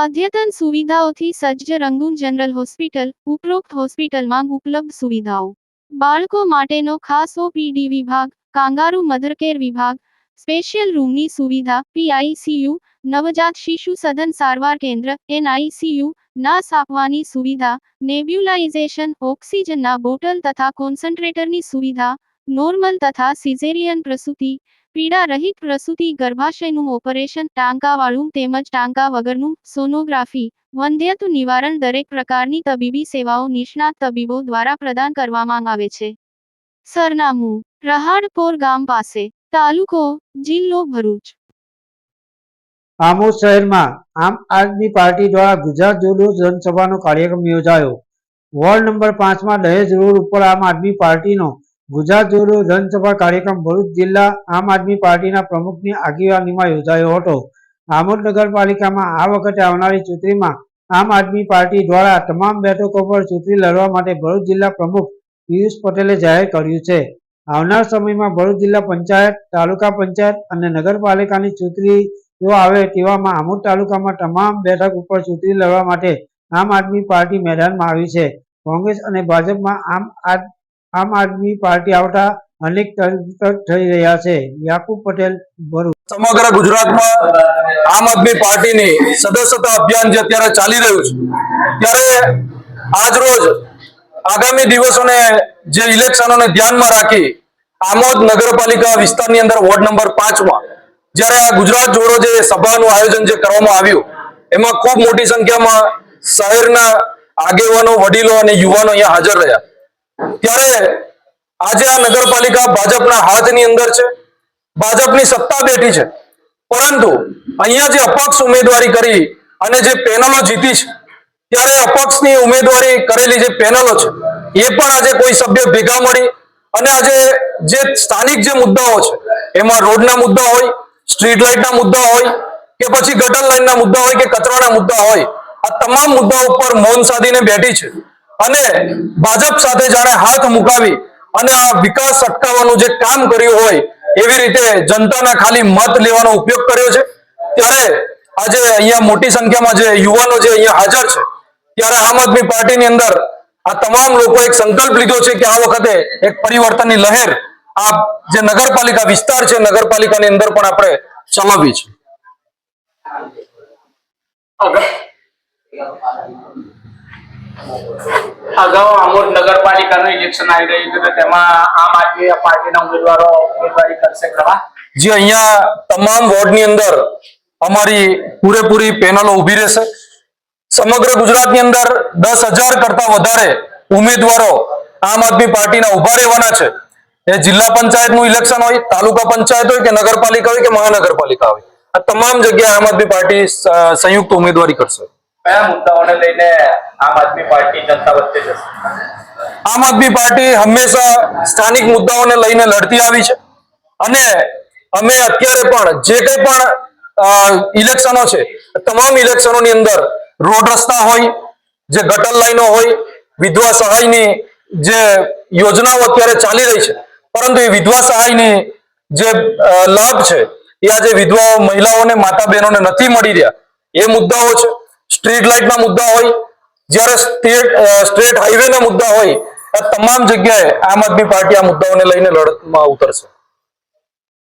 અદ્યતન સુવિધાઓથી સજ્જ રંગૂન જનરલ હોસ્પિટલ, ઉપરોક્ત હોસ્પિટલમાં ઉપલબ્ધ સુવિધાઓ. બાળકો માટેનો ખાસ ઓપીડી વિભાગ, કાંગારૂ મધરકેર વિભાગ, સ્પેશિયલ રૂમની સુવિધા, પીઆઈસીયુ, નવજાત શિશુ સઘન સારવાર કેન્દ્ર, એનઆઈસીયુ, નાસ આપવાની સુવિધા, નેબ્યુલાઇઝેશન, ઓક્સિજનના બોટલ તથા કોન્સન્ટ્રેટરની સુવિધા, નોર્મલ તથા સિઝેરિયન પ્રસૂતિ, પીડા રહિત પ્રસૂતિ, ગર્ભાશયનું ઓપરેશન, ટાંકાવાળું તેમજ ટાંકા વગરનું, સોનોગ્રાફી, વંધ્યત્વ નિવારણ દરેક પ્રકારની તબીબી સેવાઓ નિષ્ણાત તબીબો દ્વારા પ્રદાન કરવામાં આવે છે. સરનામું: રહાડપોર ગામ પાસે, તાલુકો, જિલ્લો ભરૂચ. આમોદ શહેરમાં આમ આદમી પાર્ટી દ્વારા ગુજરાત જોડો જનસભાનો કાર્યક્રમ યોજાયો. વોર્ડ નંબર 5માં દહેજ રોડ ઉપર આમ આદમી પાર્ટીનો ગુજરાત જોડો જનસભા કાર્યક્રમ ભરૂચ જિલ્લા આમ આદમી પાર્ટીના પ્રમુખની આગેવાનીમાં યોજાયો હતો. આમોદ નગરપાલિકામાં આ વખતે આવનારી ચૂંટણીમાં આમ આદમી પાર્ટી દ્વારા તમામ બેઠકો પર ચૂંટણી લડવા માટે ભરૂચ જિલ્લા પ્રમુખ પિયુષ પટેલે જાહેર કર્યું છે. આવનાર સમયમાં ભરૂચ જિલ્લા પંચાયત, તાલુકા પંચાયત અને નગરપાલિકાની ચૂંટણીઓ આવે તેવામાં આમોદ તાલુકામાં તમામ બેઠક ઉપર ચૂંટણી લડવા માટે આમ આદમી પાર્ટી મેદાનમાં આવી છે. કોંગ્રેસ અને ભાજપમાં આમ આદમી પાર્ટી આવતા અનેક થઈ રહ્યા છે. યાકુબ પટેલ, ભરૂચ. સમગ્ર ગુજરાતમાં આમ આદમી પાર્ટીની સદસ્યતા અભિયાન જે અત્યારે ચાલી રહ્યું છે, ત્યારે આજ રોજ આગામી દિવસોને જે ઇલેક્શનોને ધ્યાનમાં રાખી આમોદ નગરપાલિકા વિસ્તારની અંદર વોર્ડ નંબર 5માં જ્યારે આ ગુજરાત જોડો જે સભાનું આયોજન જે કરવામાં આવ્યું, એમાં ખૂબ મોટી સંખ્યામાં શહેરના આગેવાનો, વડીલો અને યુવાનો અહીંયા હાજર રહ્યા. ત્યારે આજે આ નગરપાલિકા ભાજપના હાથની અંદર છે, ભાજપની સત્તા બેઠી છે, પરંતુ અહીંયા જે અપક્ષ ઉમેદવારી કરી અને જે પેનલો જીતી છે, ત્યારે અપક્ષની ઉમેદવારી કરેલી જે પેનલો છે એ પણ આજે કોઈ સભ્ય ભેગા મળી અને આજે જે સ્થાનિક જે મુદ્દાઓ છે એમાં રોડના મુદ્દા હોય, સ્ટ્રીટ લાઇટના મુદ્દા હોય કે પછી ગટર લાઇનના મુદ્દા હોય કે કચરાના મુદ્દા હોય, આ તમામ મુદ્દાઓ ઉપર મૌન સાધીને બેઠી છે અને ભાજપ સાથે જાણે હાથ મુકાવી અને આ વિકાસ અટકાવવાનું જે કામ કર્યું હોય એવી રીતે જનતાના ખાલી મત લેવાનો ઉપયોગ કર્યો છે. ત્યારે આજે અહીંયા મોટી સંખ્યામાં જે યુવાનો જે અહીંયા હાજર છે, ત્યારે આમ આદમી પાર્ટીની અંદર આ તમામ લોકો એક સંકલ્પ લીધો છે કે આ વખતે એક પરિવર્તનની લહેર આ જે નગરપાલિકા વિસ્તાર છે, નગરપાલિકાની અંદર પણ આપણે ચલાવવી છે. અગાઉ આમોદ નગરપાલિકાનું ઇલેક્શન આવી રહ્યું છે, તો તેમાં આમ આદમી પાર્ટીના ઉમેદવારો ઉમેદવારી કરશે ખરા? જે અહીંયા તમામ વોર્ડની અંદર અમારી પૂરેપૂરી પેનલો ઊભી રહેશે. સમગ્ર ગુજરાતની અંદર 10,000 કરતા વધારે ઉમેદવારો આમ આદમી પાર્ટીના ઉભા રહેવાના છે. એ જિલ્લા પંચાયતનું ઇલેક્શન હોય, તાલુકા પંચાયત હોય કે નગરપાલિકા હોય કે મહાનગરપાલિકા હોય, આ તમામ જગ્યાએ આમ આદમી પાર્ટી સંયુક્ત ઉમેદવારી કરશે. કયા મુદ્દાઓને લઈને આમ આદમી પાર્ટી જનતા વચ્ચે જશે? આમ આદમી પાર્ટી હંમેશા સ્થાનિક મુદ્દાઓને લઈને લડતી આવી છે અને અમે અત્યારે પણ જે કંઈ પણ ઇલેક્શનો છે, તમામ ઇલેક્શનોની અંદર રોડ રસ્તા હોય, જે ગટર લાઈનો હોય, વિધવા સહાયની જે યોજનાઓ અત્યારે ચાલી રહી છે, પરંતુ એ વિધવા સહાયની જે લાભ છે એ આજે વિધવાઓ, મહિલાઓને, માતા બહેનોને નથી મળી રહ્યા, એ મુદ્દાઓ છે. સ્ટ્રીટ લાઇટના મુદ્દા હોય, જ્યારે સ્ટેટ હાઈવેના મુદ્દા હોય, આ તમામ જગ્યાએ આમ આદમી પાર્ટી આ મુદ્દાઓને લઈને લડતમાં ઉતરશે.